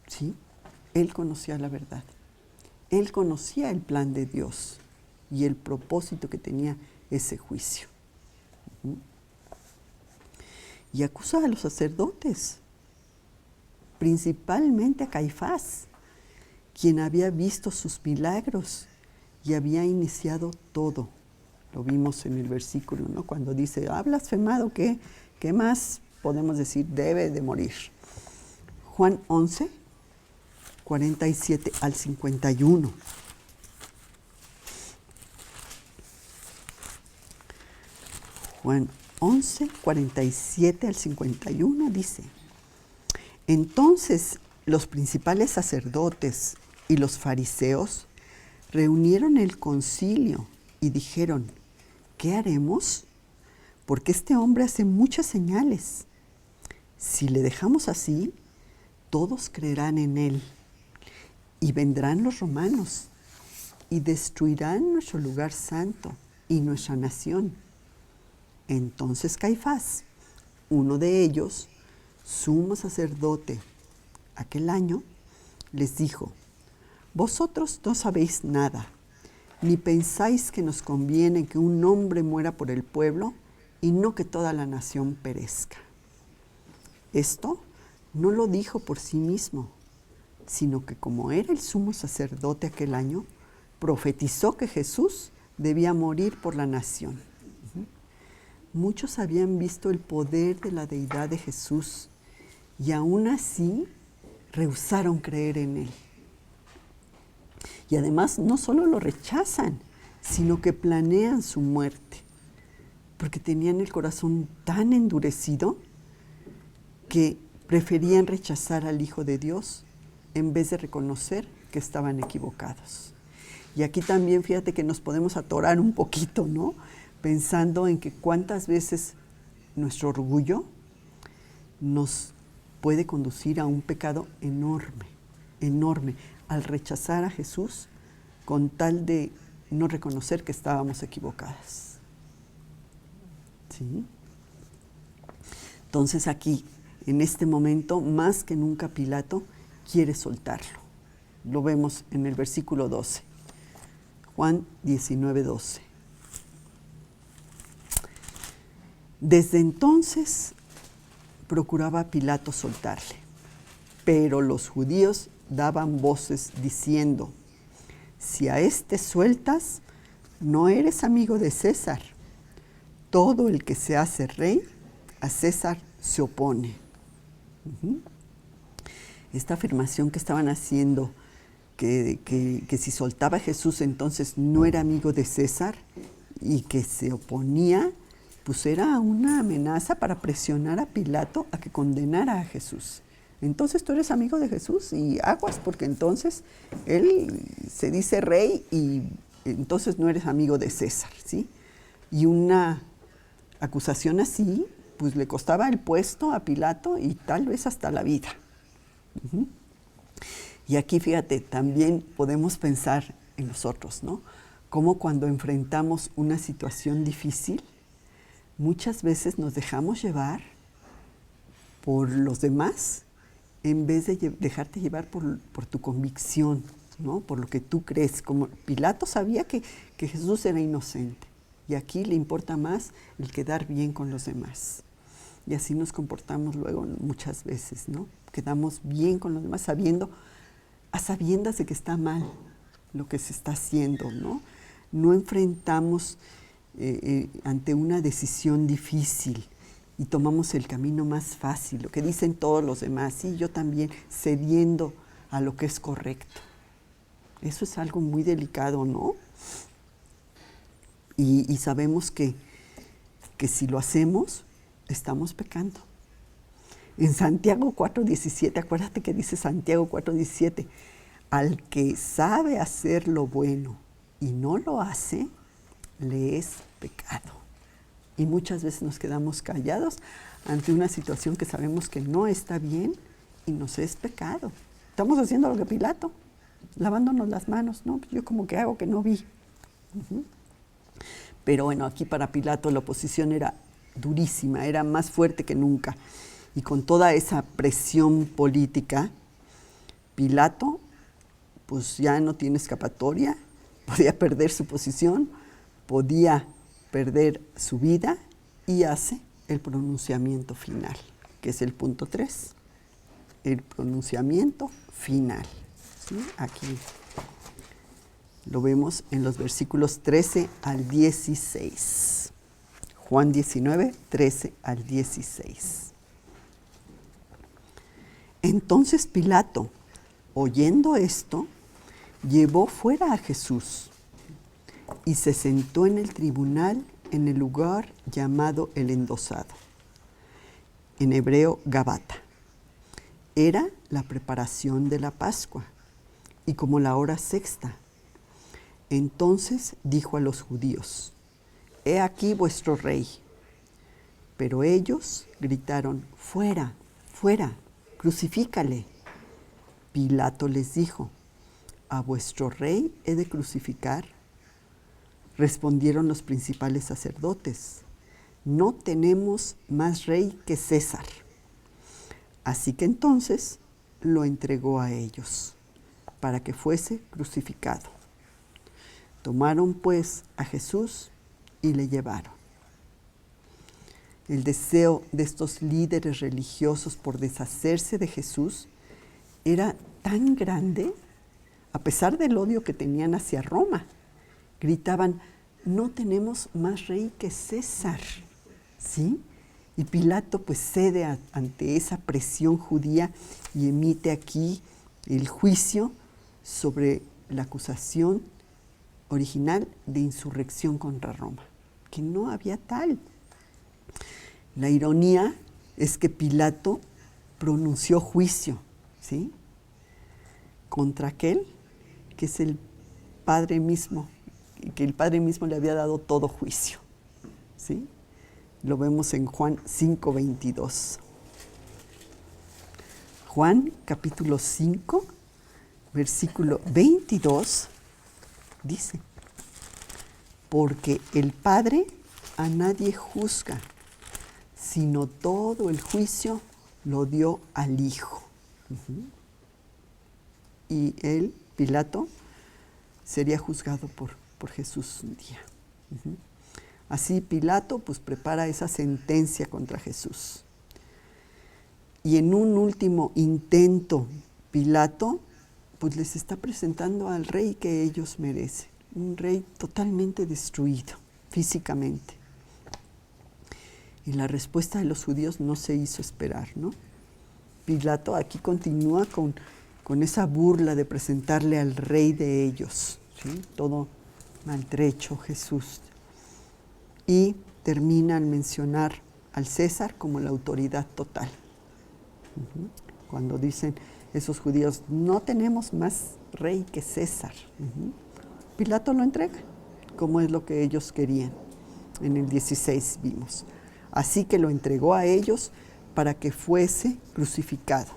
¿Sí? Él conocía la verdad. Él conocía el plan de Dios y el propósito que tenía ese juicio. Y acusa a los sacerdotes, principalmente a Caifás, quien había visto sus milagros y había iniciado todo. Lo vimos en el versículo, ¿no? Cuando dice, ha blasfemado, ¿qué más podemos decir? Debe de morir. Juan 11, 47 al 51. Juan 11, 47 al 51 dice, entonces los principales sacerdotes y los fariseos reunieron el concilio y dijeron, ¿qué haremos? Porque este hombre hace muchas señales. Si le dejamos así, todos creerán en él. Y vendrán los romanos y destruirán nuestro lugar santo y nuestra nación. Entonces Caifás, uno de ellos, sumo sacerdote, aquel año, les dijo, vosotros no sabéis nada, ni pensáis que nos conviene que un hombre muera por el pueblo y no que toda la nación perezca. Esto no lo dijo por sí mismo, sino que como era el sumo sacerdote aquel año, profetizó que Jesús debía morir por la nación. Muchos habían visto el poder de la deidad de Jesús y aún así rehusaron creer en él. Y además no solo lo rechazan, sino que planean su muerte, porque tenían el corazón tan endurecido que preferían rechazar al Hijo de Dios en vez de reconocer que estaban equivocados. Y aquí también fíjate que nos podemos atorar un poquito, ¿no? Pensando en que cuántas veces nuestro orgullo nos puede conducir a un pecado enorme, enorme, al rechazar a Jesús con tal de no reconocer que estábamos equivocadas. ¿Sí? Entonces aquí, en este momento, más que nunca Pilato quiere soltarlo. Lo vemos en el versículo 12. Juan 19:12. Desde entonces procuraba Pilato soltarle, pero los judíos daban voces diciendo: si a este sueltas, no eres amigo de César. Todo el que se hace rey, a César se opone. Esta afirmación que estaban haciendo, que si soltaba a Jesús entonces no era amigo de César y que se oponía, pues era una amenaza para presionar a Pilato a que condenara a Jesús. Entonces tú eres amigo de Jesús y aguas, porque entonces él se dice rey y entonces no eres amigo de César, ¿sí? Y una acusación así, pues le costaba el puesto a Pilato y tal vez hasta la vida. Y aquí, fíjate, también podemos pensar en nosotros, ¿no? Como cuando enfrentamos una situación difícil, muchas veces nos dejamos llevar por los demás en vez de dejarte llevar por tu convicción, ¿no? Por lo que tú crees. Como Pilato sabía que Jesús era inocente, y aquí le importa más el quedar bien con los demás. Y así nos comportamos luego muchas veces, ¿no? Quedamos bien con los demás a sabiendas de que está mal lo que se está haciendo, ¿no? No enfrentamos ante una decisión difícil y tomamos el camino más fácil, lo que dicen todos los demás, sí, yo también, cediendo a lo que es correcto. Eso es algo muy delicado, ¿no? Y sabemos que si lo hacemos, estamos pecando. En Santiago 4:17, acuérdate que dice Santiago 4:17, al que sabe hacer lo bueno y no lo hace, le es pecado. Y muchas veces nos quedamos callados ante una situación que sabemos que no está bien y nos es pecado. Estamos haciendo lo que Pilato, lavándonos las manos, ¿no? Yo como que hago que no vi. Pero bueno, aquí para Pilato la oposición era durísima, era más fuerte que nunca. Y con toda esa presión política, Pilato pues ya no tiene escapatoria, podía perder su posición, podía perder su vida, y hace el pronunciamiento final, que es el punto 3, el pronunciamiento final. ¿Sí? Aquí lo vemos en los versículos 13 al 16. Juan 19, 13 al 16. Entonces Pilato, oyendo esto, llevó fuera a Jesús y se sentó en el tribunal en el lugar llamado el Endosado, en hebreo Gabata. Era la preparación de la Pascua y como la hora sexta. Entonces dijo a los judíos: he aquí vuestro rey. Pero ellos gritaron: fuera, fuera, crucifícale. Pilato les dijo: ¿a vuestro rey he de crucificar? Respondieron los principales sacerdotes: no tenemos más rey que César. Así que entonces lo entregó a ellos, para que fuese crucificado. Tomaron pues a Jesús y le llevaron. El deseo de estos líderes religiosos por deshacerse de Jesús era tan grande, a pesar del odio que tenían hacia Roma. Gritaban: no tenemos más rey que César, ¿sí? Y Pilato pues cede ante esa presión judía y emite aquí el juicio sobre la acusación original de insurrección contra Roma, que no había tal. La ironía es que Pilato pronunció juicio, ¿sí?, contra aquel que es el Padre mismo, que el Padre mismo le había dado todo juicio, ¿sí? Lo vemos en Juan 5:22. Juan capítulo 5, versículo 22, dice: porque el Padre a nadie juzga, sino todo el juicio lo dio al Hijo. Y él, Pilato, sería juzgado por Jesús un día. Así Pilato pues prepara esa sentencia contra Jesús. Y en un último intento, Pilato pues les está presentando al rey que ellos merecen, un rey totalmente destruido físicamente. Y la respuesta de los judíos no se hizo esperar, ¿no? Pilato aquí continúa con esa burla de presentarle al rey de ellos, ¿sí? Todo maltrecho Jesús. Y termina al mencionar al César como la autoridad total. Cuando dicen esos judíos, no tenemos más rey que César. Pilato lo entrega, como es lo que ellos querían. En el 16 vimos. Así que lo entregó a ellos para que fuese crucificado.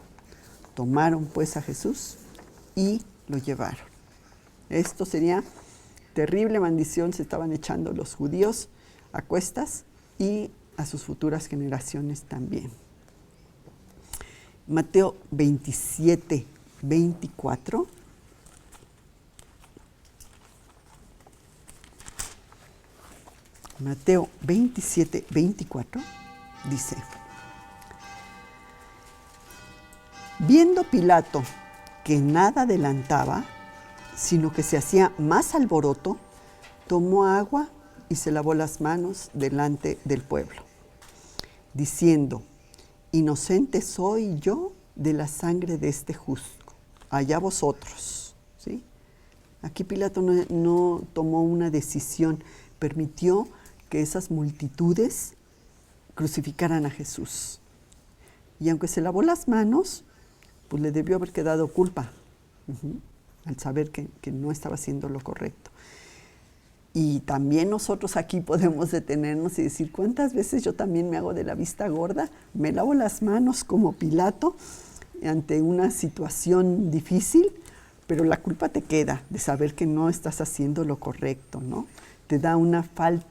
Tomaron pues a Jesús y lo llevaron. Esto sería terrible maldición, se estaban echando los judíos a cuestas y a sus futuras generaciones también. Mateo 27, 24. Mateo 27, 24 dice: viendo Pilato que nada adelantaba, sino que se hacía más alboroto, tomó agua y se lavó las manos delante del pueblo, diciendo: inocente soy yo de la sangre de este justo, allá vosotros. ¿Sí? Aquí Pilato no tomó una decisión, permitió que esas multitudes crucificaran a Jesús. Y aunque se lavó las manos, pues le debió haber quedado culpa, al saber que no estaba haciendo lo correcto. Y también nosotros aquí podemos detenernos y decir, ¿cuántas veces yo también me hago de la vista gorda? Me lavo las manos como Pilato ante una situación difícil, pero la culpa te queda de saber que no estás haciendo lo correcto, ¿no? Te da una falsa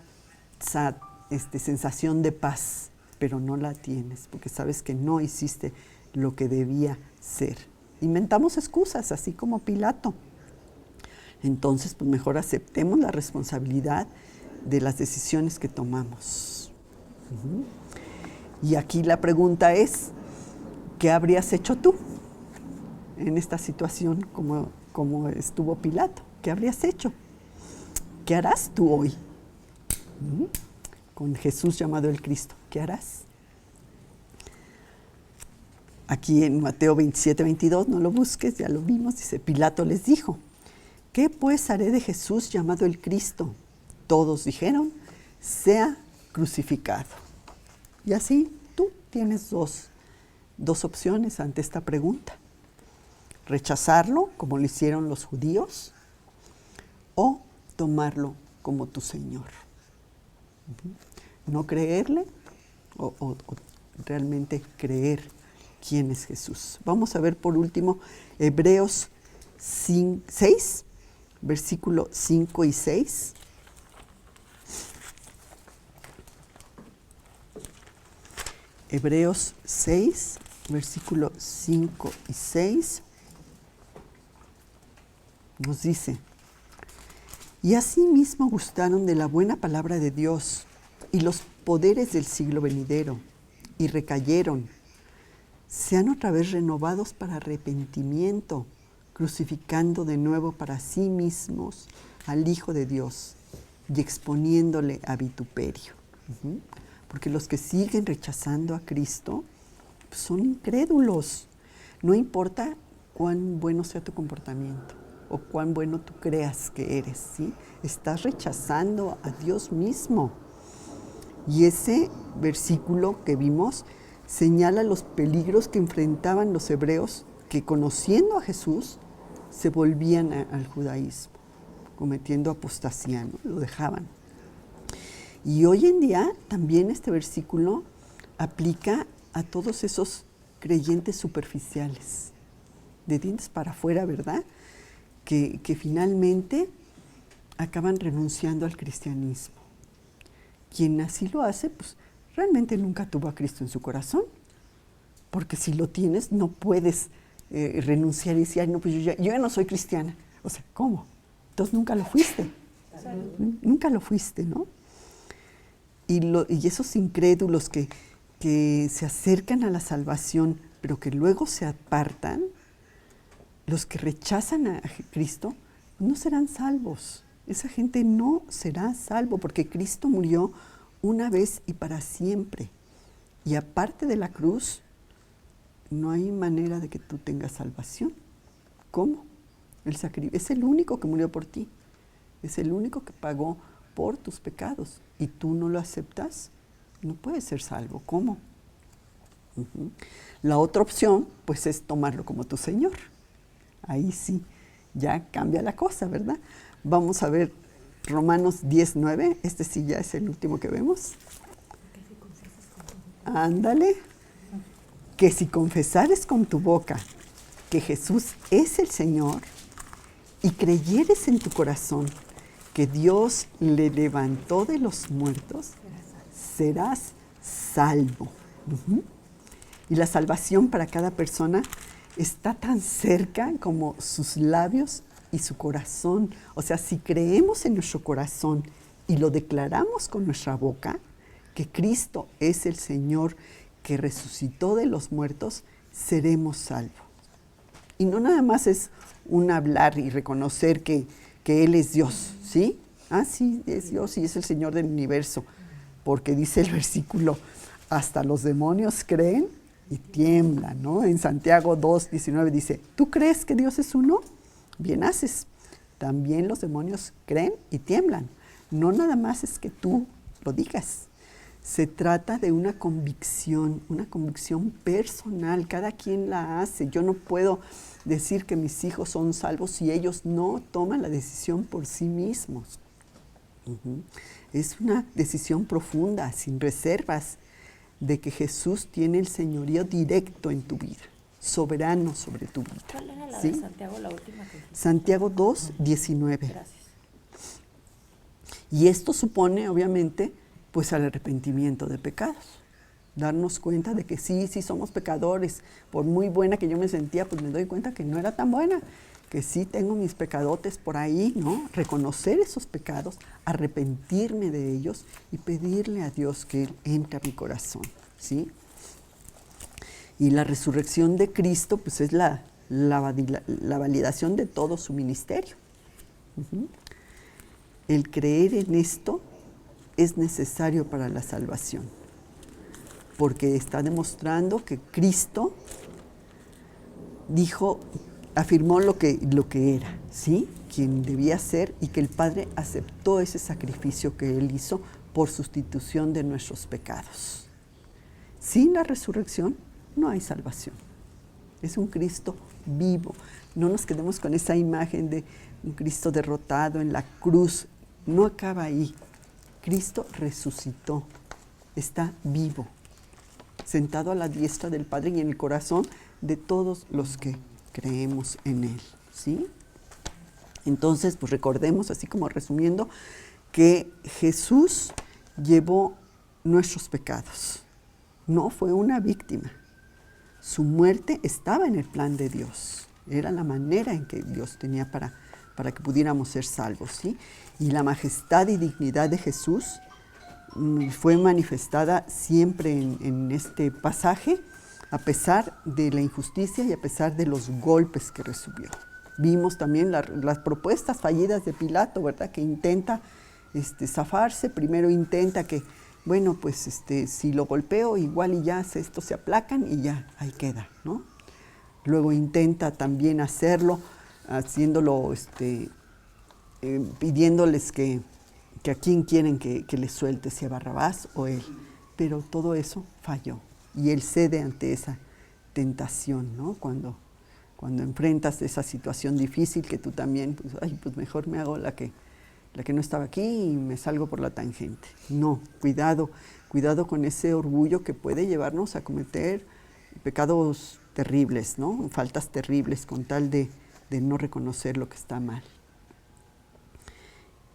sensación de paz, pero no la tienes, porque sabes que no hiciste lo que debía ser. Inventamos excusas, así como Pilato. Entonces, pues mejor aceptemos la responsabilidad de las decisiones que tomamos. Y aquí la pregunta es, ¿qué habrías hecho tú en esta situación como estuvo Pilato? ¿Qué habrías hecho? ¿Qué harás tú hoy? Con Jesús llamado el Cristo, ¿qué harás? Aquí en Mateo 27, 22, no lo busques, ya lo vimos, dice, Pilato les dijo: ¿qué pues haré de Jesús llamado el Cristo? Todos dijeron: sea crucificado. Y así tú tienes dos opciones ante esta pregunta: rechazarlo, como lo hicieron los judíos, o tomarlo como tu Señor. No creerle o realmente creer quién es Jesús. Vamos a ver por último Hebreos 6, versículo 5 y 6. Hebreos 6, versículo 5 y 6. Nos dice: y asimismo gustaron de la buena palabra de Dios y los poderes del siglo venidero, y recayeron, sean otra vez renovados para arrepentimiento, crucificando de nuevo para sí mismos al Hijo de Dios y exponiéndole a vituperio. Porque los que siguen rechazando a Cristo pues son incrédulos. No importa cuán bueno sea tu comportamiento o cuán bueno tú creas que eres, ¿sí? Estás rechazando a Dios mismo. Y ese versículo que vimos señala los peligros que enfrentaban los hebreos que, conociendo a Jesús, se volvían al judaísmo, cometiendo apostasía, ¿no? Lo dejaban. Y hoy en día también este versículo aplica a todos esos creyentes superficiales, de dientes para afuera, ¿verdad? Que finalmente acaban renunciando al cristianismo. Quien así lo hace, pues realmente nunca tuvo a Cristo en su corazón. Porque si lo tienes, no puedes renunciar y decir, ay, no, pues yo ya no soy cristiana. O sea, ¿cómo? Entonces nunca lo fuiste. Nunca lo fuiste, ¿no? Y esos incrédulos que se acercan a la salvación, pero que luego se apartan, los que rechazan a Cristo, no serán salvos. Esa gente no será salvo, porque Cristo murió una vez y para siempre. Y aparte de la cruz, no hay manera de que tú tengas salvación. ¿Cómo? Es el único que murió por ti. Es el único que pagó por tus pecados. Y tú no lo aceptas, no puedes ser salvo. ¿Cómo? La otra opción, pues, es tomarlo como tu Señor. Ahí sí, ya cambia la cosa, ¿verdad? Vamos a ver Romanos 10:9. Este sí ya es el último que vemos. Ándale. Que si confesares con tu boca que Jesús es el Señor y creyeres en tu corazón que Dios le levantó de los muertos, serás salvo. Y la salvación para cada persona está tan cerca como sus labios y su corazón. O sea, si creemos en nuestro corazón y lo declaramos con nuestra boca, que Cristo es el Señor que resucitó de los muertos, seremos salvos. Y no nada más es un hablar y reconocer que Él es Dios, ¿sí? Ah, sí, es Dios y es el Señor del universo. Porque dice el versículo, hasta los demonios creen y tiemblan, ¿no? En Santiago 2:19 dice, ¿tú crees que Dios es uno? Bien haces. También los demonios creen y tiemblan. No nada más es que tú lo digas. Se trata de una convicción personal. Cada quien la hace. Yo no puedo decir que mis hijos son salvos si ellos no toman la decisión por sí mismos. Es una decisión profunda, sin reservas, de que Jesús tiene el señorío directo en tu vida, soberano sobre tu vida. ¿Cuál era la ¿Sí? de Santiago, la última que dijiste? Santiago 2:19. Gracias. Y esto supone, obviamente, pues el arrepentimiento de pecados. Darnos cuenta de que sí somos pecadores. Por muy buena que yo me sentía, pues me doy cuenta que no era tan buena. Que sí tengo mis pecadotes por ahí, ¿no? Reconocer esos pecados, arrepentirme de ellos y pedirle a Dios que Él entre a mi corazón, ¿sí? Y la resurrección de Cristo, pues es la validación de todo su ministerio. El creer en esto es necesario para la salvación, porque está demostrando que Cristo afirmó lo que era, ¿sí? Quien debía ser, y que el Padre aceptó ese sacrificio que Él hizo por sustitución de nuestros pecados. Sin la resurrección no hay salvación. Es un Cristo vivo. No nos quedemos con esa imagen de un Cristo derrotado en la cruz. No acaba ahí. Cristo resucitó, está vivo, sentado a la diestra del Padre y en el corazón de todos los que creemos en Él, ¿sí? Entonces, pues recordemos, así como resumiendo, que Jesús llevó nuestros pecados. No fue una víctima. Su muerte estaba en el plan de Dios. Era la manera en que Dios tenía para que pudiéramos ser salvos, ¿sí? Y la majestad y dignidad de Jesús fue manifestada siempre en este pasaje, a pesar de la injusticia y a pesar de los golpes que recibió. Vimos también las propuestas fallidas de Pilato, ¿verdad? Que intenta zafarse. Primero intenta que, bueno, pues si lo golpeo, igual y ya estos se aplacan y ya ahí queda, ¿no? Luego intenta también hacerlo, haciéndolo, pidiéndoles que a quién quieren que les suelte, si a Barrabás o él. Pero todo eso falló. Y él cede ante esa tentación, ¿no? Cuando enfrentas esa situación difícil que tú también, pues mejor me hago la que no estaba aquí y me salgo por la tangente. No, cuidado con ese orgullo que puede llevarnos a cometer pecados terribles, ¿no? Faltas terribles con tal de no reconocer lo que está mal.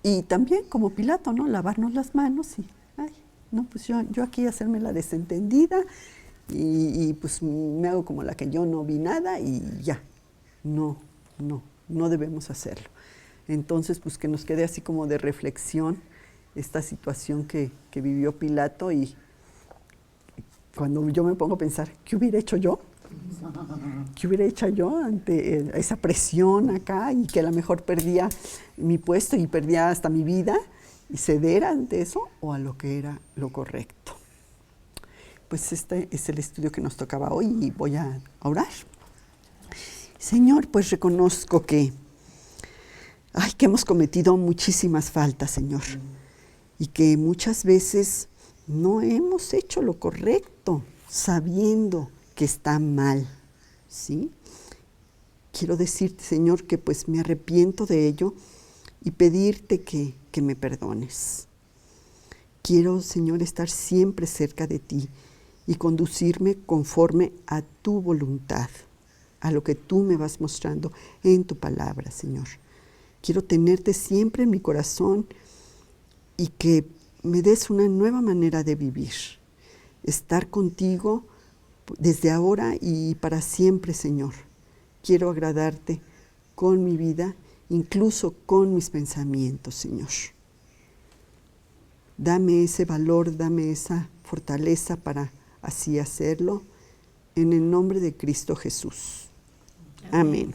Y también como Pilato, ¿no? Lavarnos las manos y No, pues yo aquí hacerme la desentendida y pues me hago como la que yo no vi nada y ya. No debemos hacerlo. Entonces, pues que nos quede así como de reflexión esta situación que vivió Pilato, y cuando yo me pongo a pensar, ¿qué hubiera hecho yo? ¿Qué hubiera hecho yo ante esa presión acá, y que a lo mejor perdía mi puesto y perdía hasta mi vida, y ceder ante eso o a lo que era lo correcto? Pues este es el estudio que nos tocaba hoy y voy a orar. Señor, pues reconozco que hemos cometido muchísimas faltas, Señor, y que muchas veces no hemos hecho lo correcto, sabiendo que está mal, ¿sí? Quiero decirte, Señor, que pues me arrepiento de ello y pedirte que me perdones. Quiero, Señor, estar siempre cerca de ti y conducirme conforme a tu voluntad, a lo que tú me vas mostrando en tu palabra, Señor. Quiero tenerte siempre en mi corazón y que me des una nueva manera de vivir. Estar contigo desde ahora y para siempre, Señor. Quiero agradarte con mi vida, incluso con mis pensamientos, Señor. Dame ese valor, dame esa fortaleza para así hacerlo, en el nombre de Cristo Jesús. Amén.